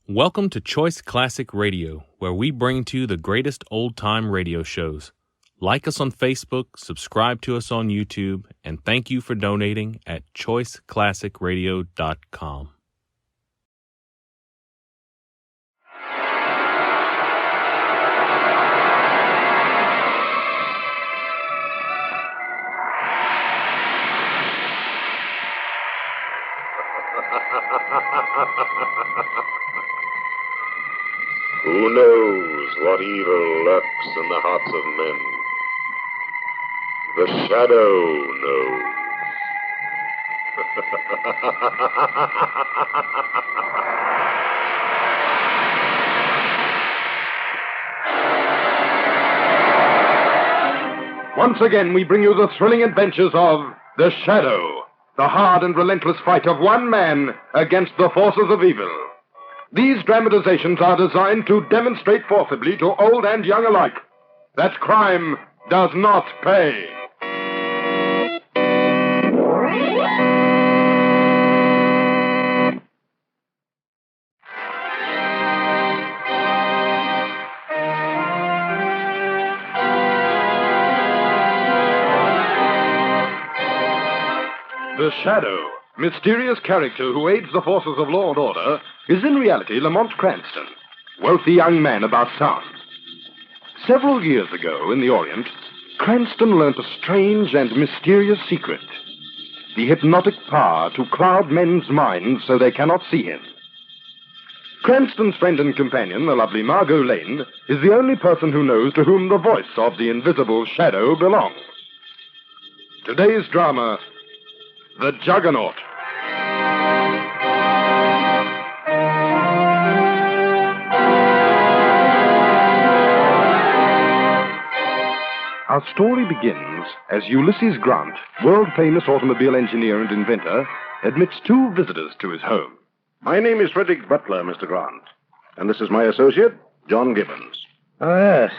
Welcome to Choice Classic Radio, where we bring to you the greatest old-time radio shows. Like us on Facebook, subscribe to us on YouTube, and thank you for donating at choiceclassicradio.com. Who knows what evil lurks in the hearts of men? The Shadow knows. Once again, we bring you the thrilling adventures of The Shadow, the hard and relentless fight of one man against the forces of evil. These dramatizations are designed to demonstrate forcibly to old and young alike that crime does not pay. The Shadow, mysterious character who aids the forces of law and order, is in reality Lamont Cranston, wealthy young man about town. Several years ago in the Orient, Cranston learnt a strange and mysterious secret: the hypnotic power to cloud men's minds so they cannot see him. Cranston's friend and companion, the lovely Margot Lane, is the only person who knows to whom the voice of the invisible Shadow belongs. Today's drama, The Juggernaut. Our story begins as Ulysses Grant, world-famous automobile engineer and inventor, admits two visitors to his home. My name is Frederick Butler, Mr. Grant, and this is my associate, John Gibbons. Oh, yes.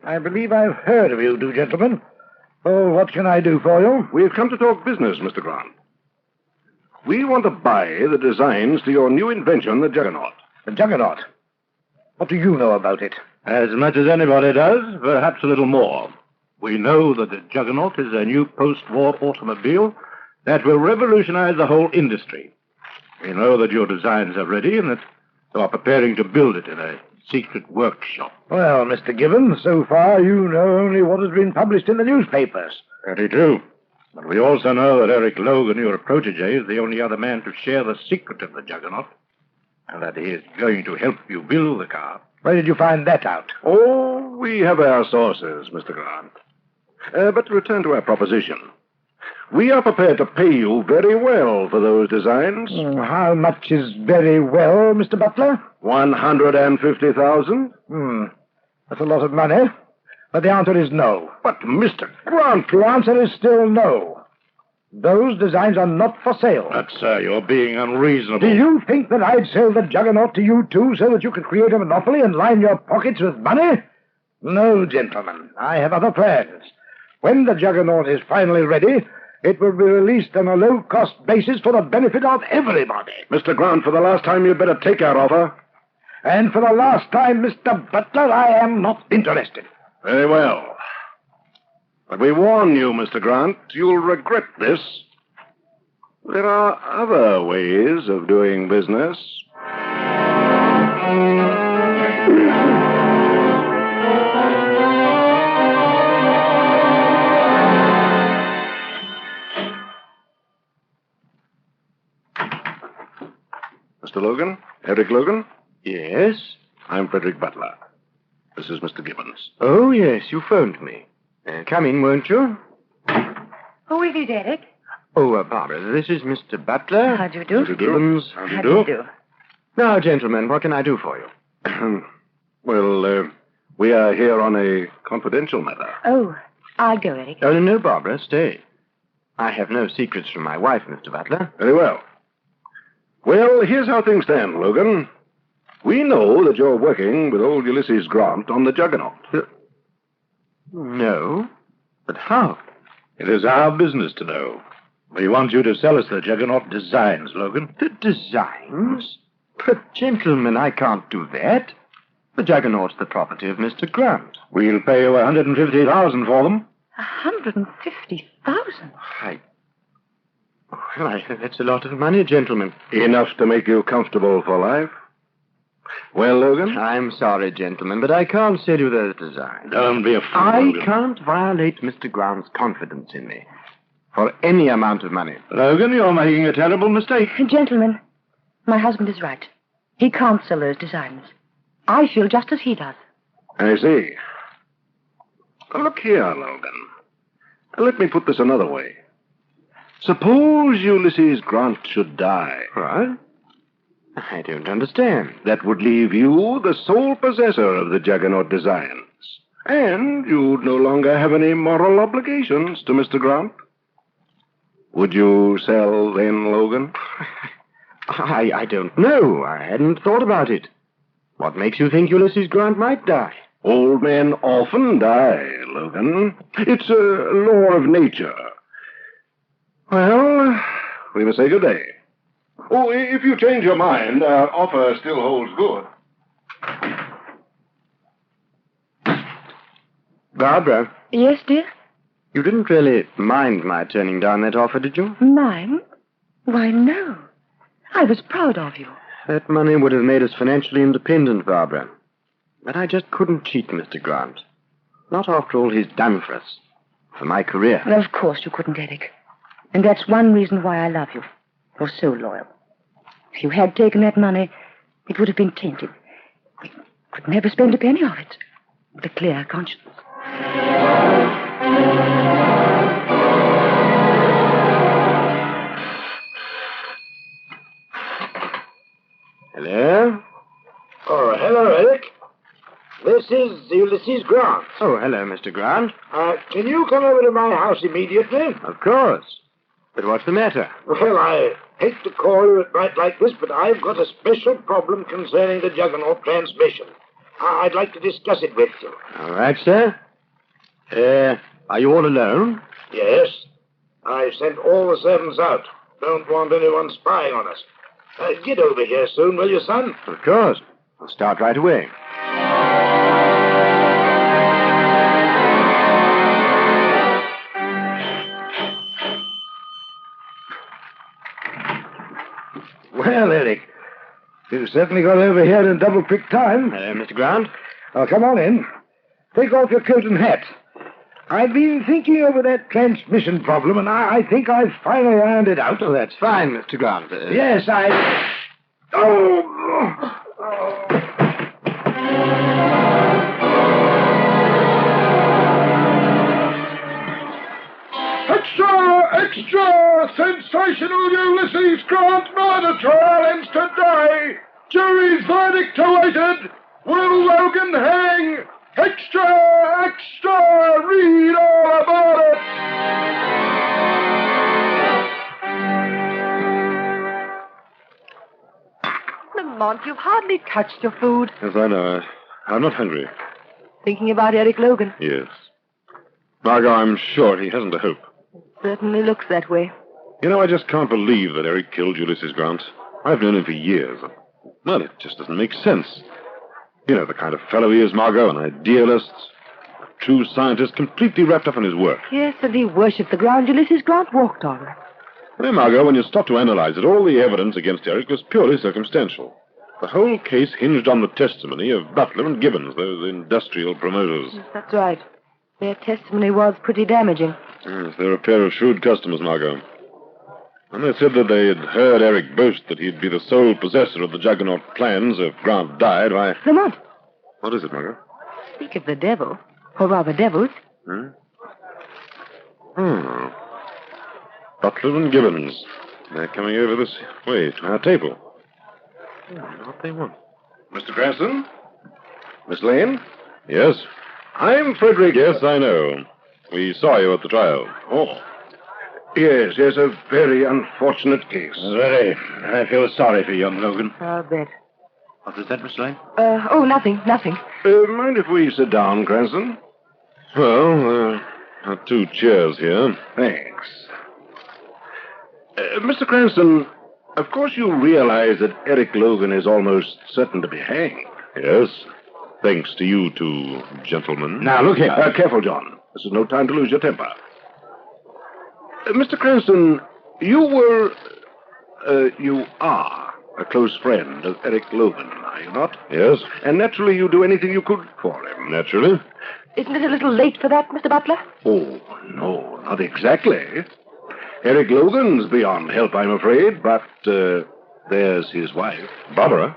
I believe I've heard of you two gentlemen. Oh, what can I do for you? We've come to talk business, Mr. Grant. We want to buy the designs to your new invention, the Juggernaut. The Juggernaut? What do you know about it? As much as anybody does, perhaps a little more. We know that the Juggernaut is a new post-war automobile that will revolutionize the whole industry. We know that your designs are ready and that you are preparing to build it in a secret workshop. Well, Mr. Gibbons, so far you know only what has been published in the newspapers. Very true. But we also know that Eric Logan, your protege, is the only other man to share the secret of the Juggernaut, and that he is going to help you build the car. Where did you find that out? Oh, we have our sources, Mr. Grant. But to return to our proposition. We are prepared to pay you very well for those designs. How much is very well, Mr. Butler? $150,000. That's a lot of money. But the answer is no. But, Mr. Grant... The answer is still no. Those designs are not for sale. But, sir, you're being unreasonable. Do you think that I'd sell the Juggernaut to you two so that you could create a monopoly and line your pockets with money? No, gentlemen. I have other plans. When the Juggernaut is finally ready, it will be released on a low-cost basis for the benefit of everybody. Mr. Grant, for the last time, you'd better take our offer. And for the last time, Mr. Butler, I am not interested. Very well. But we warn you, Mr. Grant, you'll regret this. There are other ways of doing business. Mr. Logan? Eric Logan? Yes? I'm Frederick Butler. This is Mr. Gibbons. Oh, yes, you phoned me. Come in, won't you? Who is it, Eric? Oh, Barbara, this is Mr. Butler. How do you do? Mr. Gibbons. How do you How do? do you do? Now, gentlemen, what can I do for you? Well, we are here on a confidential matter. Oh, I'll go, Eric. Oh, no, Barbara, stay. I have no secrets from my wife, Mr. Butler. Very well. Well, here's how things stand, Logan. We know that you're working with old Ulysses Grant on the Juggernaut. No? But how? It is our business to know. We want you to sell us the Juggernaut designs, Logan. The designs? But, gentlemen, I can't do that. The Juggernaut's the property of Mr. Grant. We'll pay you $150,000 for them. 150,000? That's a lot of money, gentlemen. Enough to make you comfortable for life? Well, Logan? I'm sorry, gentlemen, but I can't sell you those designs. Don't be a fool, I Logan. can't violate Mr. Grant's confidence in me for any amount of money. Logan, you're making a terrible mistake. Gentlemen, my husband is right. He can't sell those designs. I feel just as he does. I see. Now, look here, Logan. Let me put this another way. Suppose Ulysses Grant should die. What? I don't understand. That would leave you the sole possessor of the Juggernaut designs. And you'd no longer have any moral obligations to Mr. Grant. Would you sell then, Logan? I don't know. I hadn't thought about it. What makes you think Ulysses Grant might die? Old men often die, Logan. It's a law of nature. Well, we must say good day. Oh, if you change your mind, our offer still holds good. Barbara, Yes, dear? you didn't really mind my turning down that offer, did you? Mine? Why, no. I was proud of you. That money would have made us financially independent, Barbara. But I just couldn't cheat Mr. Grant. Not after all he's done for us. For my career. Well, of course you couldn't, Eric. And that's one reason why I love you. You're so loyal. If you had taken that money, it would have been tainted. We could never spend a penny of it. With a clear conscience. Hello? Oh, hello, Eric. This is Ulysses Grant. Oh, hello, Mr. Grant. Can you come over to my house immediately? Of course. But what's the matter? Well, I hate to call you at night like this, but I've got a special problem concerning the Juggernaut transmission. I'd like to discuss it with you. All right, sir. Are you all alone? Yes. I sent all the servants out. Don't want anyone spying on us. Get over here soon, will you, son? Of course. I'll start right away. Well, Eric, you certainly got over here in double-quick time. Hello, Mr. Grant. Oh, come on in. Take off your coat and hat. I've been thinking over that transmission problem, and I think I've finally ironed it out. Oh, that's fine, Mr. Grant. Yes, I... Oh! Extra! Extra! Sensational Ulysses Grant murder trial ends today! Jury's verdict awaited! Will Logan hang? Extra! Extra! Read all about it! Lamont, you've hardly touched your food. Yes, I know. I'm not hungry. Thinking about Eric Logan. Yes. Margot, I'm sure he hasn't a hope. Certainly looks that way. You know, I just can't believe that Eric killed Ulysses Grant. I've known him for years. Well, it just doesn't make sense. You know the kind of fellow he is, Margot, an idealist, a true scientist, completely wrapped up in his work. Yes, and he worshipped the ground Ulysses Grant walked on. Hey, Margot, when you stop to analyze it, all the evidence against Eric was purely circumstantial. The whole case hinged on the testimony of Butler and Gibbons, those industrial promoters. Yes, that's right. Their testimony was pretty damaging. Yes, they're a pair of shrewd customers, Margot. And they said that they had heard Eric boast that he'd be the sole possessor of the Juggernaut plans if Grant died. Why... Lamont, What is it, Margot? speak of the devil, or rather devils. Hmm? Oh. Butler and Gibbons. They're coming over this way to our table. What they want? Mr. Cranston? Miss Lane? Yes? I'm Frederick. Yes, I know. We saw you at the trial. Oh. Yes, a very unfortunate case. Very. I feel sorry for young Logan. I'll bet. What is that, Miss Lane? Nothing. Mind if we sit down, Cranston? Well, there are two chairs here. Thanks. Mr. Cranston, Of course you realize that Eric Logan is almost certain to be hanged. Yes. Thanks to you two gentlemen. Now, look here. Careful, John. This is no time to lose your temper. Mr. Cranston, you are a close friend of Eric Logan, are you not? Yes. And naturally you do anything you could for him. Naturally. Isn't it a little late for that, Mr. Butler? Oh, no, not exactly. Eric Logan's beyond help, I'm afraid, but there's his wife. Barbara?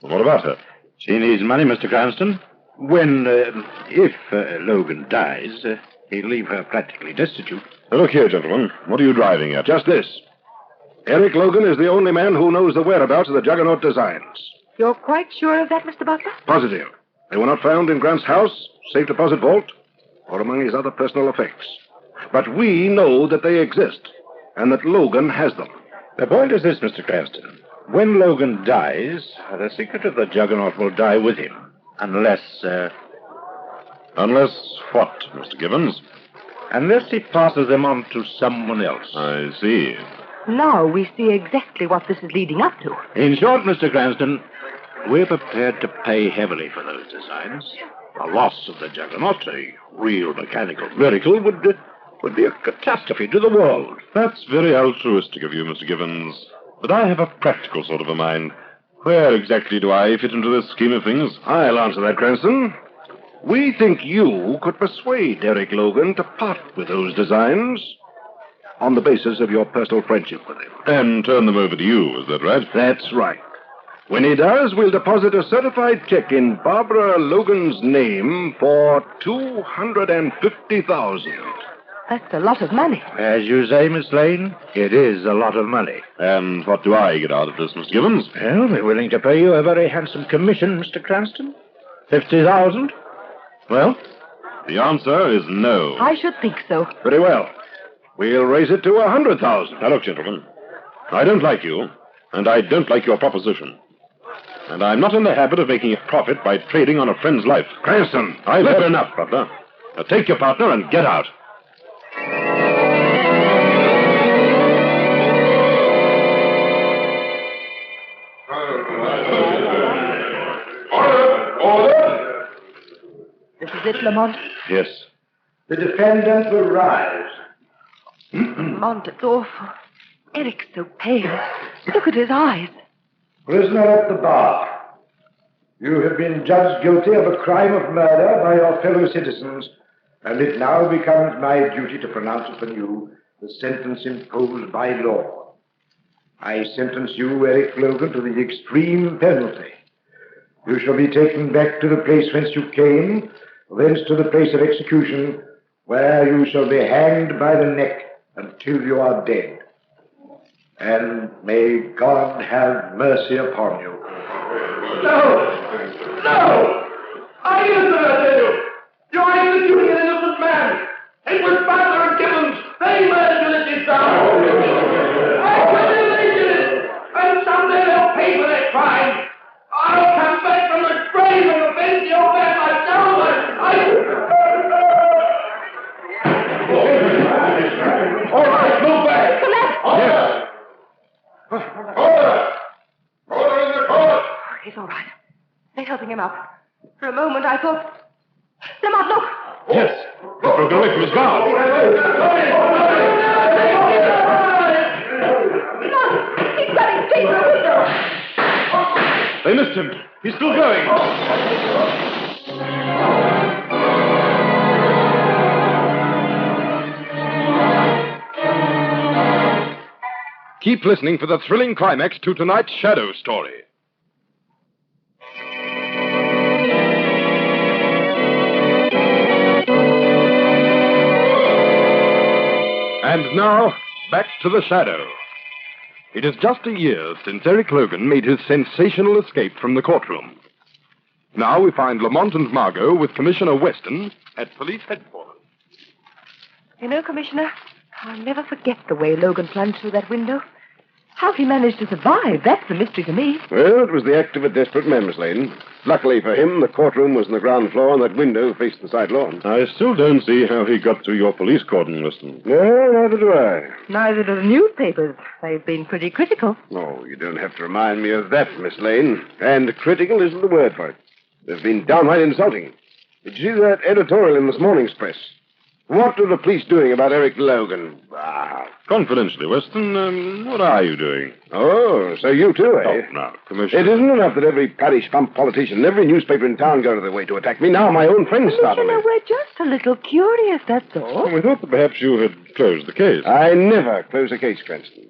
What about her? She needs money, Mr. Cranston. If Logan dies, he'll leave her practically destitute. Now, look here, gentlemen. What are you driving at? Just this. Eric Logan is the only man who knows the whereabouts of the Juggernaut designs. You're quite sure of that, Mr. Butler? Positive. They were not found in Grant's house, safe deposit vault, or among his other personal effects. But we know that they exist, and that Logan has them. The point is this, Mr. Cranston. When Logan dies, the secret of the Juggernaut will die with him. Unless what, Mr. Gibbons? Unless he passes them on to someone else. I see. Now we see exactly what this is leading up to. In short, Mr. Cranston, we're prepared to pay heavily for those designs. The loss of the Juggernaut, a real mechanical miracle, would be a catastrophe to the world. That's very altruistic of you, Mr. Gibbons. But I have a practical sort of a mind. Where exactly do I fit into this scheme of things? I'll answer that, Cranston. We think you could persuade Eric Logan to part with those designs on the basis of your personal friendship with him. And turn them over to you, is that right? That's right. When he does, we'll deposit a certified check in Barbara Logan's name for $250,000. That's a lot of money. As you say, Miss Lane, it is a lot of money. And what do I get out of this, Mr. Gibbons? Well, we're willing to pay you a very handsome commission, Mr. Cranston. 50,000. Well? The answer is no. I should think so. Very well. We'll raise it to 100,000. Now, look, gentlemen. I don't like you, and I don't like your proposition. And I'm not in the habit of making a profit by trading on a friend's life. Cranston, I've had enough, Butler. Now take your partner and get out. This is it, Lamont. Yes. The defendant will rise. Lamont, it's awful. Eric's so pale. Look at his eyes. Prisoner at the bar. You have been judged guilty of a crime of murder by your fellow citizens, and it now becomes my duty to pronounce upon you the sentence imposed by law. I sentence you, Eric Logan, to the extreme penalty. You shall be taken back to the place whence you came, thence to the place of execution, where you shall be hanged by the neck until you are dead. And may God have mercy upon you. No! No! I innocent, I tell you! You're executing an innocent man! It was Butler and Gibbons! They murdered Ulysses Brown! I congratulated it! And someday they'll pay for their crime! I'll come back from the grave and avenge your man myself! All right, move back! Order! Order! Order in the court! He's all right. They're helping him up. For a moment, I thought... Lamont, look! Yes. He's broken away from his guard. Lamont! He's running straight for the window! They missed him. He's still going. Keep listening for the thrilling climax to tonight's Shadow Story. And now, back to the Shadow. It is just a year since Eric Logan made his sensational escape from the courtroom. Now we find Lamont and Margot with Commissioner Weston at police headquarters. You know, Commissioner, I'll never forget the way Logan plunged through that window. How he managed to survive, that's the mystery to me. Well, it was the act of a desperate man, Miss Lane. Luckily for him, the courtroom was on the ground floor and that window faced the side lawn. I still don't see how he got through your police cordon, Weston. No, neither do I. Neither do the newspapers. They've been pretty critical. Oh, you don't have to remind me of that, Miss Lane. And critical isn't the word for it. They've been downright insulting. Did you see that editorial in this morning's press? What are the police doing about Eric Logan? Ah. Confidentially, Weston, what are you doing? Oh, so you too, eh? Oh, no, Commissioner. It isn't enough that every parish pump politician and every newspaper in town go to their way to attack me. Now my own friends start on me. We're just a little curious, that's all. We thought that perhaps you had closed the case. I never close a case, Cranston.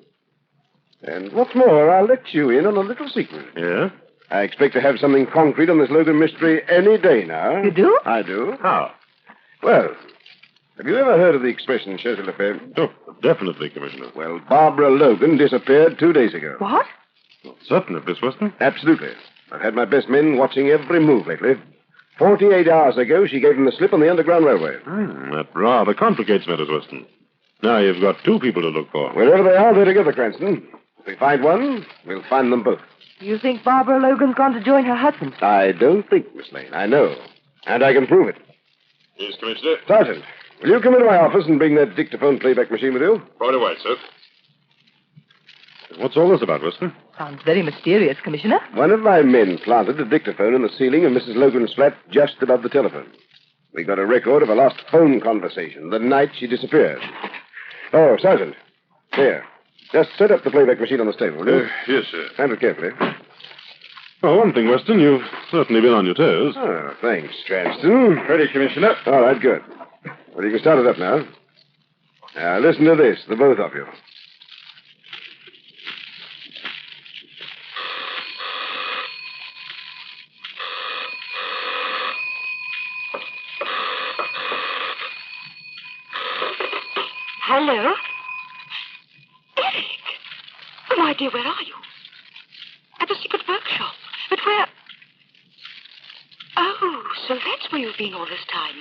And what's more, I'll let you in on a little secret. Yeah? I expect to have something concrete on this Logan mystery any day now. You do? I do. How? Well, have you ever heard of the expression, chaise l'affaire? Oh, definitely, Commissioner. Well, Barbara Logan disappeared 2 days ago. What? Certain of this, Weston? Absolutely. I've had my best men watching every move lately. 48 hours ago, she gave them the slip on the Underground Railway. That rather complicates matters, Weston. Now you've got two people to look for. Wherever they are, they're together, Cranston. If we find one, we'll find them both. You think Barbara Logan's gone to join her husband? I don't think, Miss Lane. I know. And I can prove it. Yes, Commissioner. Sergeant, will you come into my office and bring that dictaphone playback machine with you? Right away, sir. What's all this about, Weston? Sounds very mysterious, Commissioner. One of my men planted a dictaphone in the ceiling of Mrs. Logan's flat just above the telephone. We got a record of a last phone conversation the night she disappeared. Oh, Sergeant. Here. Just set up the playback machine on this table, will you? Yes, sir. Handle it carefully. Well, one thing, Weston, you've certainly been on your toes. Oh, thanks, Cranston. Ready, Commissioner. All right, good. Well, you can start it up now. Now, listen to this, the both of you. Hello? Eric! Oh, my dear, where are you? At the secret workshop. But where... Oh, so that's where you've been all this time.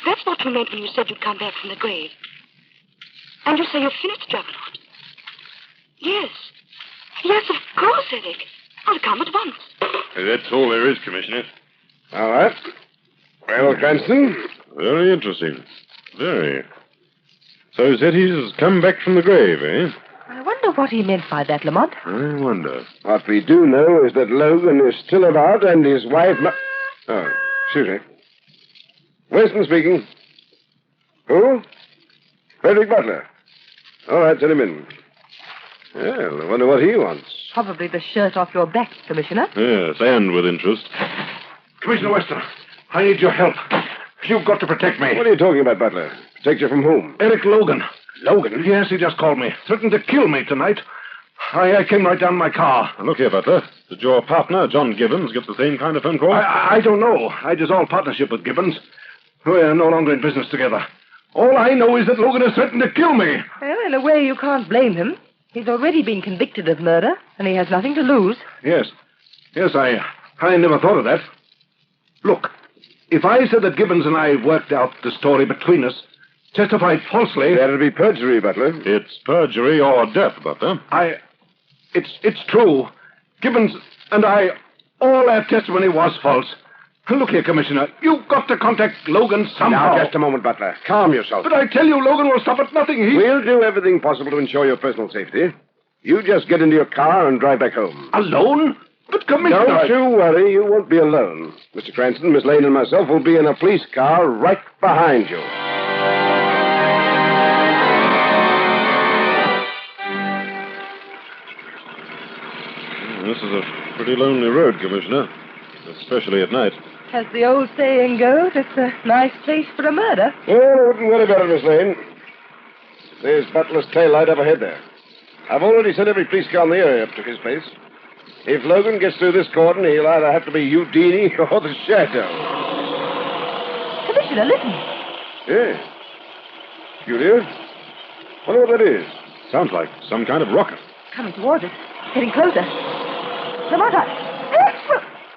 That's what you meant when you said you'd come back from the grave. And you say you've finished Juggernaut. Yes. Yes, of course, Eric. I'll come at once. That's all there is, Commissioner. All right. Well, Cranston? Very interesting. Very. So you said he's come back from the grave, eh? I wonder what he meant by that, Lamont. I wonder. What we do know is that Logan is still about and his wife... Oh, excuse me. Winston speaking. Who? Frederick Butler. All right, send him in. Well, I wonder what he wants. Probably the shirt off your back, Commissioner. Yes, and with interest. Commissioner Weston, I need your help. You've got to protect me. What are you talking about, Butler? Protect you from whom? Eric Logan. Logan? Yes, he just called me. Threatened to kill me tonight. I came right down in my car. Now, look here, Butler. Did your partner, John Gibbons, get the same kind of phone call? I don't know. I dissolved partnership with Gibbons. We're no longer in business together. All I know is that Logan has threatened to kill me. Well, in a way, you can't blame him. He's already been convicted of murder, and he has nothing to lose. Yes. Yes, I never thought of that. Look, if I said that Gibbons and I worked out the story between us, testified falsely... That'd be perjury, Butler. It's perjury or death, Butler. It's true. Gibbons and I, all our testimony was false. Look here, Commissioner. You've got to contact Logan somehow. Now, just a moment, Butler. Calm yourself. But I tell you, Logan will stop at nothing. We'll do everything possible to ensure your personal safety. You just get into your car and drive back home. Alone? But, Commissioner... Don't you worry. You won't be alone. Mr. Cranston, Miss Lane, and myself will be in a police car right behind you. This is a pretty lonely road, Commissioner. Especially at night. As the old saying goes, it's a nice place for a murder. Well, I wouldn't worry about it, Miss Lane. There's Butler's taillight up ahead there. I've already sent every police car in the area up to his place. If Logan gets through this cordon, he'll either have to be Houdini or the Shadow. Commissioner, listen. Yeah. Julia? Wonder what that is. Sounds like some kind of rocket. Coming towards us. Getting closer. Lamont,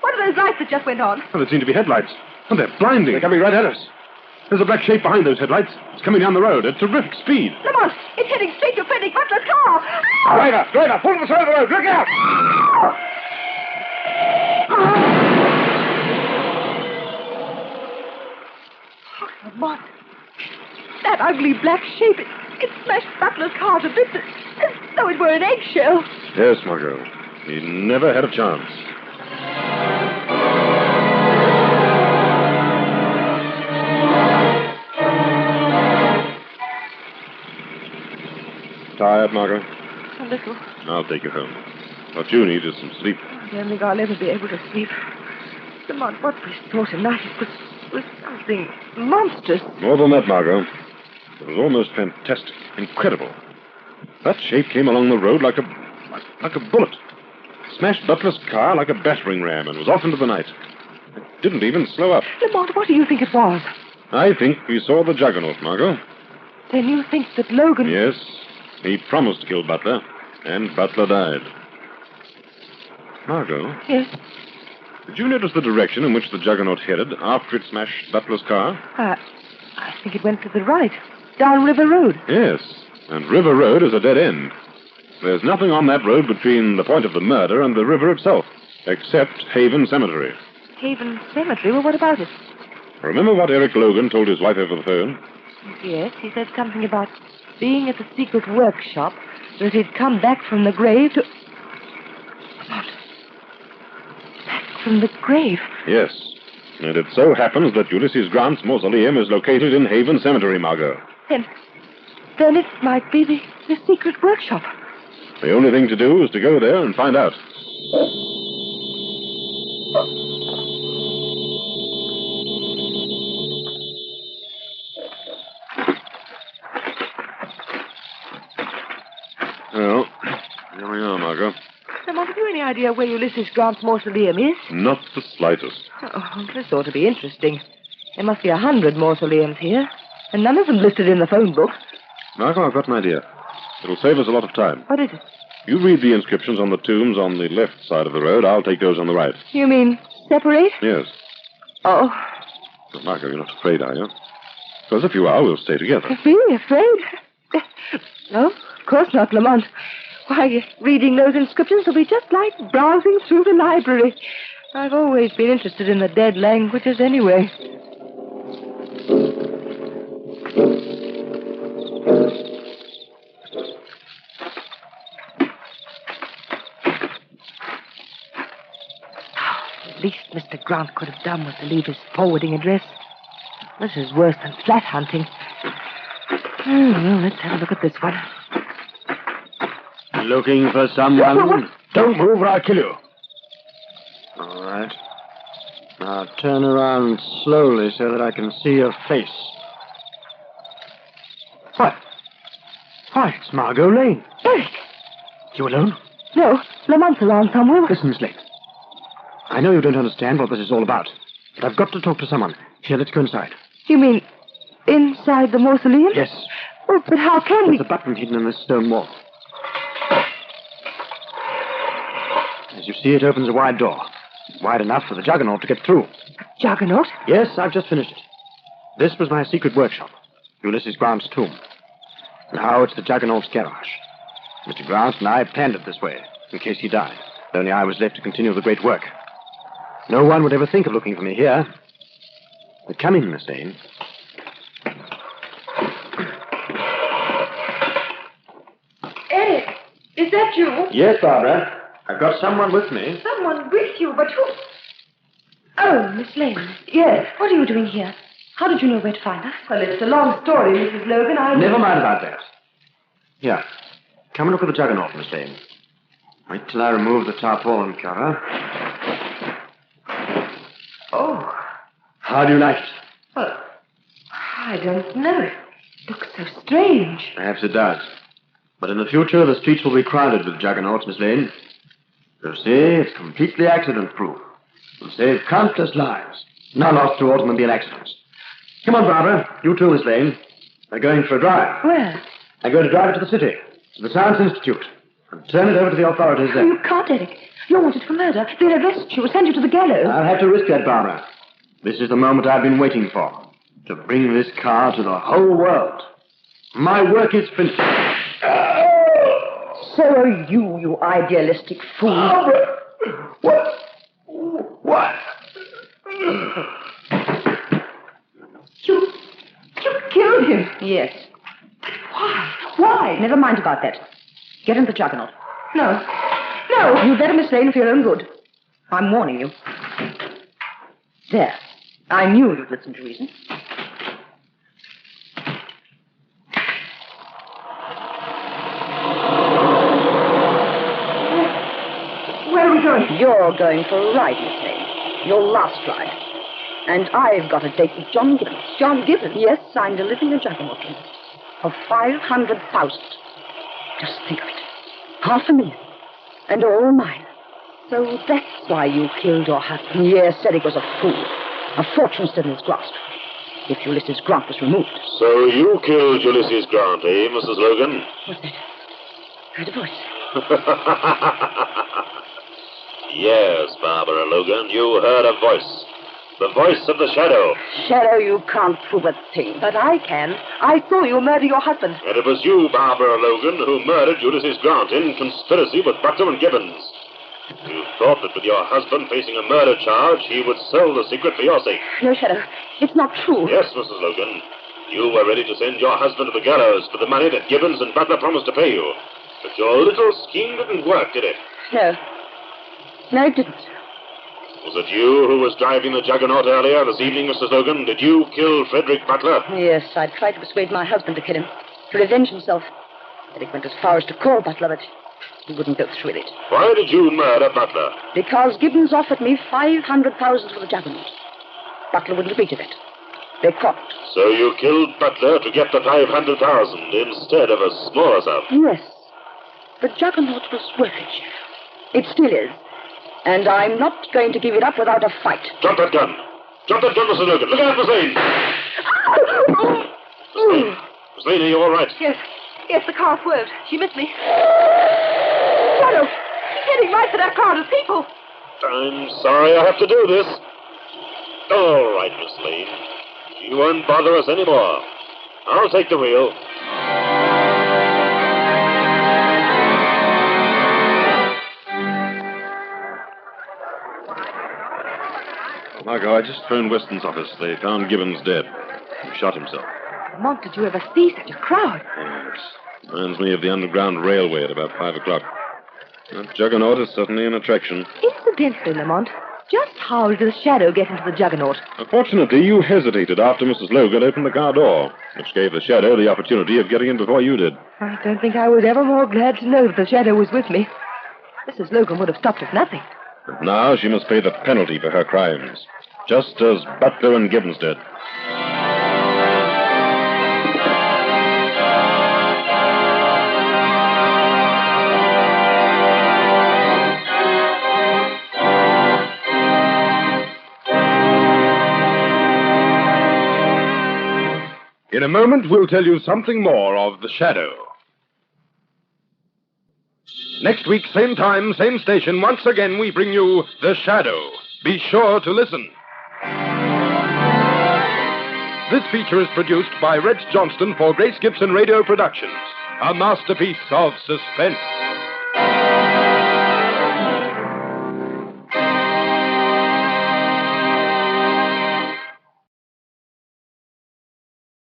what are those lights that just went on? Well, they seem to be headlights. And they're blinding. They're coming right at us. There's a black shape behind those headlights. It's coming down the road at terrific speed. Lamont, it's heading straight to Frederick Butler's car. Driver, pull to the side of the road. Look out! Lamont, that ugly black shape, it smashed Butler's car to bits as though it were an eggshell. Yes, Margot. He never had a chance. Tired, Margot? A little. I'll take you home. What you need is some sleep. I don't think I'll ever be able to sleep. Lamont, what we saw tonight was something monstrous. More than that, Margot. It was almost fantastic. Incredible. That shape came along the road like a bullet. Smashed Butler's car like a battering ram and was off into the night. It didn't even slow up. Lamont, what do you think it was? I think we saw the Juggernaut, Margot. Then you think that Logan... Yes. He promised to kill Butler, and Butler died. Margot? Yes? Did you notice the direction in which the Juggernaut headed after it smashed Butler's car? I think it went to the right, down River Road. Yes, and River Road is a dead end. There's nothing on that road between the point of the murder and the river itself, except Haven Cemetery. Haven Cemetery? Well, what about it? Remember what Eric Logan told his wife over the phone? Yes, he said something about being at the secret workshop, that he'd come back from the grave to... What? Back from the grave? Yes, and it so happens that Ulysses Grant's mausoleum is located in Haven Cemetery, Margot. Then it might be the secret workshop. The only thing to do is to go there and find out. Well, here we are, Margot. Lamont, have you any idea where Ulysses Grant's mausoleum is? Not the slightest. Oh, this ought to be interesting. There must be 100 mausoleums here, and none of them listed in the phone book. Margot, I've got an idea. It'll save us a lot of time. What is it? You read the inscriptions on the tombs on the left side of the road. I'll take those on the right. You mean separate? Yes. Oh. But Margot, you're not afraid, are you? Because if you are, we'll stay together. Really afraid? No, of course not, Lamont. Why, reading those inscriptions will be just like browsing through the library. I've always been interested in the dead languages anyway. The least Mr. Grant could have done was to leave his forwarding address. This is worse than flat hunting. Well, let's have a look at this one. Looking for someone? Don't move or I'll kill you. All right. Now turn around slowly so that I can see your face. What? Why, it's Margot Lane. Eric! You alone? No, Lamont's around somewhere. Listen, Miss Lane. I know you don't understand what this is all about, but I've got to talk to someone. Here, let's go inside. You mean inside the mausoleum? Yes. Oh, but how can we... There's a button hidden in this stone wall. As you see, it opens a wide door. Wide enough for the Juggernaut to get through. Juggernaut? Yes, I've just finished it. This was my secret workshop, Ulysses Grant's tomb. Now it's the Juggernaut's garage. Mr. Grant and I planned it this way, in case he died. Only I was left to continue the great work. No one would ever think of looking for me here. But come in, Miss Lane. Eric, is that you? Yes, Barbara. I've got someone with me. Someone with you, but who? Oh, Miss Lane. Yes. What are you doing here? How did you know where to find us? Well, it's a long story, Mrs. Logan. Never mind about that. Here. Come and look at the Juggernaut, Miss Lane. Wait till I remove the tarpaulin cover. Oh. How do you like it? Well, I don't know. It looks so strange. Perhaps it does. But in the future, the streets will be crowded with Juggernauts, Miss Lane. You see, it's completely accident-proof. It'll save countless lives, now lost through automobile accidents. Come on, Barbara. You too, Miss Lane. We're going for a drive. Where? I'm going to drive it to the city, to the Science Institute, and turn it over to the authorities there. You can't, Eric. You're wanted for murder. They'll arrest you, send you to the gallows. I'll have to risk that, Barbara. This is the moment I've been waiting for. to bring this car to the whole world. My work is finished. So are you, you idealistic fool. Barbara! What? You killed him. Yes. Why? Why? Never mind about that. Get in the Juggernaut. No. You'd better, Miss Lane, for your own good. I'm warning you. There. I knew you'd listen to reason. Where are we going? You're going for a ride, Miss Lane. Your last ride. And I've got a date with John Gibbons. John Gibbons? Yes, I'm delivering a Juggernaut to him. For 500,000. Just think of it. 500,000. And all mine. So that's why you killed your husband. Yes, said he was a fool. A fortune still in his grasp. If Ulysses Grant was removed. So you killed Ulysses Grant, eh, Mrs. Logan? What's that? Heard a voice. Yes, Barbara Logan, you heard a voice. The voice of the Shadow. Shadow, you can't prove a thing. But I can. I saw you murder your husband. And it was you, Barbara Logan, who murdered Ulysses Grant in conspiracy with Butler and Gibbons. You thought that with your husband facing a murder charge, he would sell the secret for your sake. No, Shadow. It's not true. Yes, Mrs. Logan. You were ready to send your husband to the gallows for the money that Gibbons and Butler promised to pay you. But your little scheme didn't work, did it? No. No, it didn't. Was it you who was driving the Juggernaut earlier this evening, Mrs. Logan? Did you kill Frederick Butler? Yes, I tried to persuade my husband to kill him. To revenge himself. Frederick went as far as to call Butler, but he wouldn't go through with it. Why did you murder Butler? Because Gibbons offered me 500,000 for the Juggernaut. Butler wouldn't agree to that. They caught. So you killed Butler to get the 500,000 instead of a smaller sum? Yes. The Juggernaut was worth it, Sheriff. It still is. And I'm not going to give it up without a fight. Drop that gun. Drop that gun, Mrs. Logan. Look out, Miss Lane. Miss Lane, are you all right? Yes, the car swerved. She missed me. Shadow, she's heading right for that crowd of people. I'm sorry I have to do this. All right, Miss Lane. You won't bother us anymore. I'll take the wheel. Margot, I just phoned Weston's office. They found Gibbons dead. He shot himself. Lamont, did you ever see such a crowd? Yes. Reminds me of the Underground Railway at about 5 o'clock. That Juggernaut is certainly an attraction. Incidentally, Lamont, just how did the Shadow get into the Juggernaut? Fortunately, you hesitated after Mrs. Logan opened the car door, which gave the Shadow the opportunity of getting in before you did. I don't think I was ever more glad to know that the Shadow was with me. Mrs. Logan would have stopped at nothing. But now she must pay the penalty for her crimes, just as Butler and Gibbons did. In a moment, we'll tell you something more of The Shadow. Next week, same time, same station, once again we bring you The Shadow. Be sure to listen. This feature is produced by Reg Johnston for Grace Gibson Radio Productions, a masterpiece of suspense.